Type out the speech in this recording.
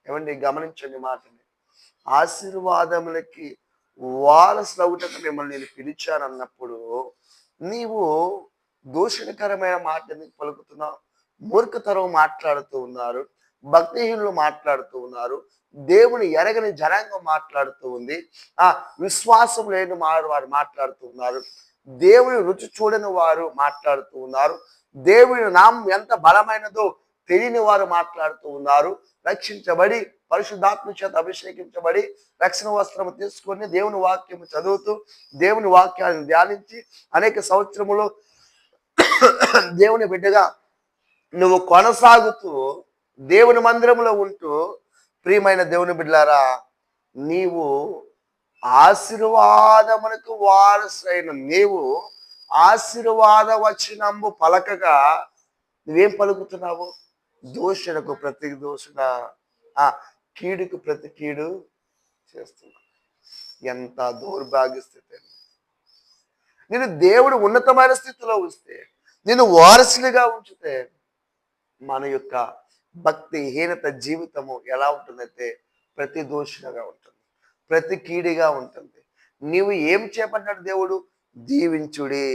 ఏమండి గమనించండి మాటని. ఆశీర్వాదములకి వారసులవుటకు మిమ్మల్ని నేను పిలిచానన్నప్పుడు నీవు దూషణకరమైన మాట ఎందుకు పలుకుతున్నావు? మూర్ఖతరం మాట్లాడుతూ ఉన్నారు, భక్తిహీనులు మాట్లాడుతూ ఉన్నారు, దేవుని ఎరగని జనాంగం మాట్లాడుతూ ఉంది, విశ్వాసం లేని వారు మాట్లాడుతూ ఉన్నారు, దేవుని రుచి చూడని వారు మాట్లాడుతూ ఉన్నారు, దేవుని నామం ఎంత బలమైనదో తెలియని వారు మాట్లాడుతూ ఉన్నారు. రక్షించబడి పరిశుద్ధాత్మ చేత అభిషేకించబడి రక్షణ వస్త్రము తీసుకొని దేవుని వాక్యము చదువుతూ దేవుని వాక్యాన్ని ధ్యానించి అనేక సంవత్సరములు దేవుని బిడ్డగా నువ్వు కొనసాగుతూ దేవుని మందిరంలో ఉంటూ, ప్రియమైన దేవుని బిడ్డలారా, నీవు ఆశీర్వాదమునకు వారసైన నీవు ఆశీర్వాద వచనంబు పలకగా నువ్వేం పలుకుతున్నావు? దూషణకు ప్రతి దూషణ, కీడుకు ప్రతి కీడు చేస్తున్నావు. ఎంత దౌర్భాగ్య స్థితి! నేను దేవుడు ఉన్నతమైన స్థితిలో ఉంచితే, నేను వారసునిగా ఉంచితే, మన యొక్క భక్తిహీనత జీవితము ఎలా ఉంటుందంటే ప్రతి దూషణగా ఉంటుంది, ప్రతి కీడిగా ఉంటుంది. నీవు ఏం చేపట్టాడు దేవుడు? దీవించుడి.